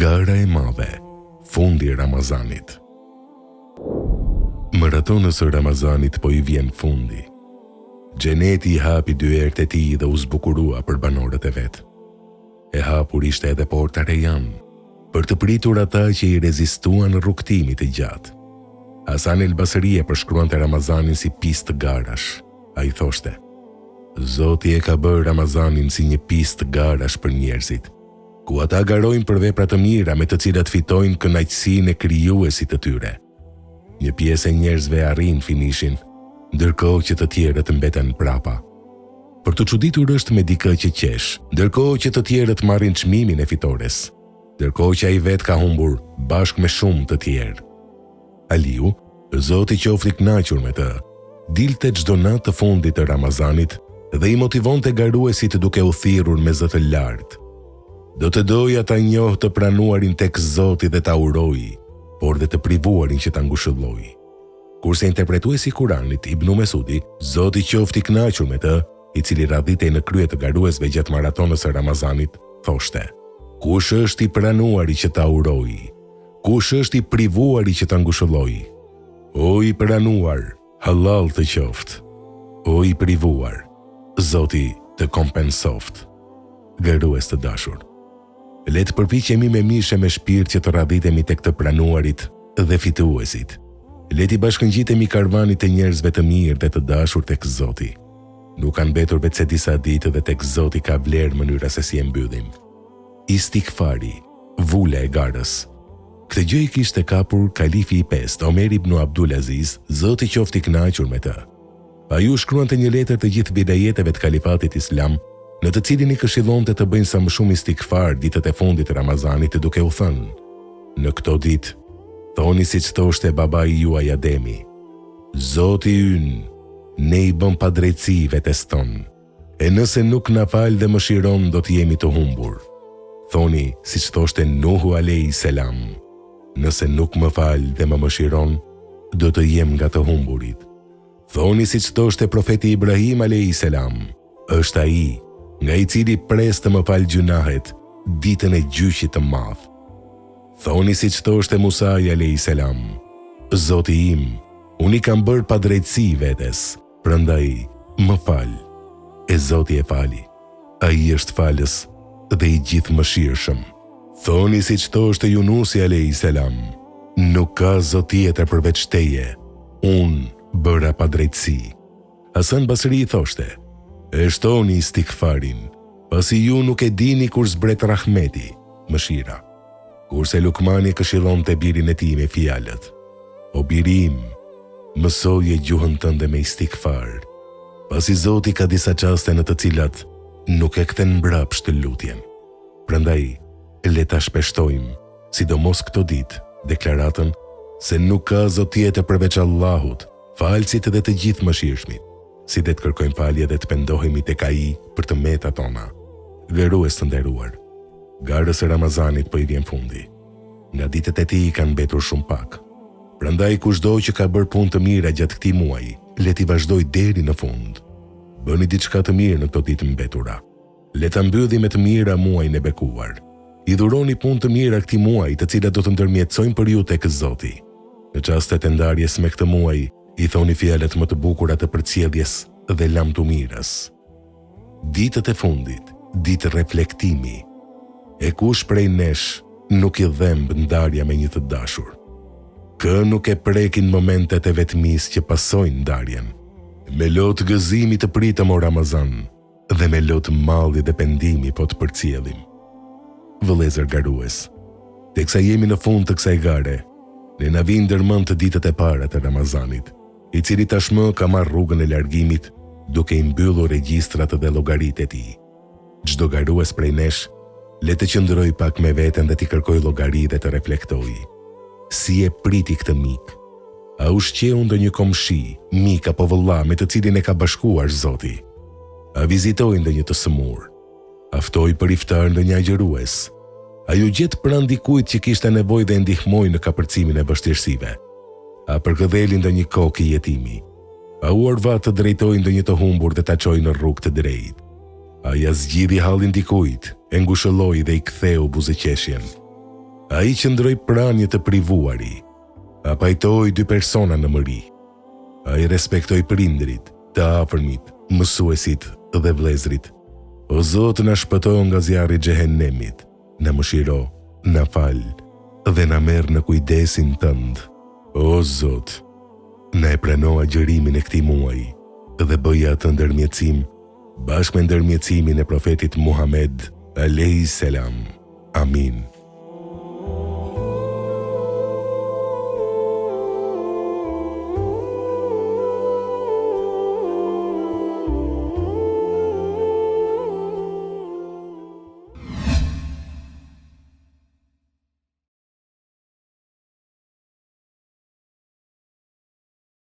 Gara e madhe, fundi i Ramazanit. Maratonës së Ramazanit po i vjen fundi. Xheneti i hapi dyert e tij dhe u zbukurua për banorët e vet. E hapur ishte edhe porta Rejan, për të pritur ata që i rezistuan rrugtimit të gjatë. Hasan el Basri e përshkruante Ramazanin si pistë garash. Ai thoshte: Zoti e ka bërë Ramazanin si një pistë garash për njerëzit, ku ata garojnë për vepra të mira me të cilat fitojnë kënaqësinë e krijuesit të tyre. Një pjesë e njerëzve arrin finishin, ndërkohë që të tjerët mbeten prapa. Për të çuditur është me dikë që qesh, ndërkohë që të tjerët marrin çmimin e fitores, ndërkohë që ai vet ka humbur bashkë me shumë të tjerë. Aliu, Zoti qoftë i kënaqur me të, dilte çdo natë të fundit të Ramazanit dhe i motivonte garuesit duke u thirrur me zë të lartë. Do të doja ta njoh të pranuarin tek Zoti dhe ta uroj, por dhe të privuarin që ta ngushëlloj. Kurse interpretuesi i Kuranit, Ibn Mesudi, Zoti qoftë i kënaqur me të, i cili radhitej në krye të garuesve gjatë maratonës së Ramazanit, thoshte: Kush është i pranuari që ta uroj? Kush është i privuari që ta ngushëlloj? O i pranuar, halal të qoftë. O i privuar, Zoti të kompensoft. Garues të dashur, le të përpiqemi me mishe me shpirt që të radhitemi tek të pranuarit dhe fituesit. Le t'i bashkëngjitemi karvanit të njerëzve të mirë dhe të dashur tek Zoti. Nuk kanë mbetur vetëm disa ditë dhe tek Zoti ka vlerë mënyra se si e mbyllim. Istikfari, vula e garës. Këtë gjë i kishte kapur kalifi i pestë, Omer ibn Abdul Aziz, Zoti qoftë i kënaqur me të. Ai u shkruante një letër të gjithë vilajeteve të kalifatit islam, në të cilin i këshillonte të bëjnë sa më shumë istikfar ditët e fundit të Ramazanit, duke u thënë: Në këto ditë, thoni siç thoshte babai juaj Ademi: Zoti ynë, ne i bëm padrejtësi vetes tonë, e nëse nuk na fal dhe mëshiron, do të jemi të humbur. Thoni siç thoshte Nuhu alayhi salam: Nëse nuk më fal dhe më mëshiron, do të jem nga të humburit. Thoni siç thoshte profeti Ibrahim alayhi salam: Është ai nga i cili pres të më fal gjunahet ditën e gjyqit të madh. Thoni siç thoshte Musa alayhi salam: Zoti im, unë i kam bërë padrejtësi vetes, prandaj më fal. E Zoti e fali. Ai është falës dhe i gjithë mëshirshëm. Thoni siç thoshte Yunusi alayhi salam: Nuk ka zot tjetër përveç teje, unë bëra padrejtësi. Hasan Basri thoshte: E shtoni istikfarin, pasi ju nuk e dini kur zbret rahmeti, mëshira. Kurse Lukmani këshillonte birin e tij me fjalët: O biri im, mësoje gjuhën tënde me istikfar, pasi Zoti ka disa çaste në të cilat nuk e kthen mbrapsht lutjen. Prandaj, le ta shpeshtojmë, sidomos këto ditë, deklaratën se nuk ka zot tjetër përveç Allahut, falësit dhe të gjithë mëshirshmit, si dhe të kërkojmë falje dhe të pendohemi tek ai për të metat tona. Garues të nderuar, garës e Ramazanit po i vjen fundi. Nga ditët e tij kanë mbetur shumë pak. Prandaj kushdo që ka bërë punë të mira gjatë këtij muaji, le t'i vazhdoj deri në fund. Bëni diçka të mirë në këto ditë mbetura. Le ta mbyllim me të mira muajin e bekuar. I dhuroni punë të mira këtij muaji, të cilat do të ndërmjetësojnë për ju tek Zoti. Në çastet e ndarjes me këtë muaj, i thoni fjalët më të bukura të përcjelljes dhe lamtumirës. Ditët e fundit, ditë reflektimi. E kush prej nesh nuk i dhemb ndarja me një të dashur? Kë nuk e prekin momentet e vetmis që pasojnë ndarjen? Me lot gëzimi të pritëm o Ramazan, dhe me lot malli dhe pendimi po të përcjellim. Vëllezër garues, teksa jemi në fund të kësaj gare, ne na vijnë ndërmend të ditët e para të Ramazanit, i cili tashmë ka marrë rrugën e largimit, duke i mbyllur regjistrat dhe llogaritë e tij. Çdo garues prej nesh, le të qëndroj pak me veten dhe t'i kërkoj llogari dhe të reflektoj. Si e priti këtë mik? A ushqeu ndonjë komshi, mik apo vëlla me të cilin e ka bashkuar Zoti? A vizitoi ndonjë të sëmur? A ftoi për iftar ndonjë agjërues? A ju gjet pranë dikujt që kishte nevojë dhe ndihmoi në kapërcimin e vështirësive? A përkëdheli ndonjë kokë i jetimi? A u orva të drejtoi ndonjë të humbur dhe ta çoi në rrugë të drejtë? A ja zgjidhi hallin dikujt, e ngushëlloi dhe i ktheu buzëqeshjen? A i qëndroj pranë një të privuari, a pajtoj dy persona në mëri, a i respektoj prindrit, të afërmit, mësuesit dhe vlezrit. O Zot, na shpëto nga zjarri i xhehenemit, na mëshiro, na fal dhe na merr në kujdesin tënd. O Zot, na e prano agjërimin e këtij muaji dhe bëja atë ndërmjetësim bashkë me ndërmjetësimin e profetit Muhammed alayhis salam. Amin.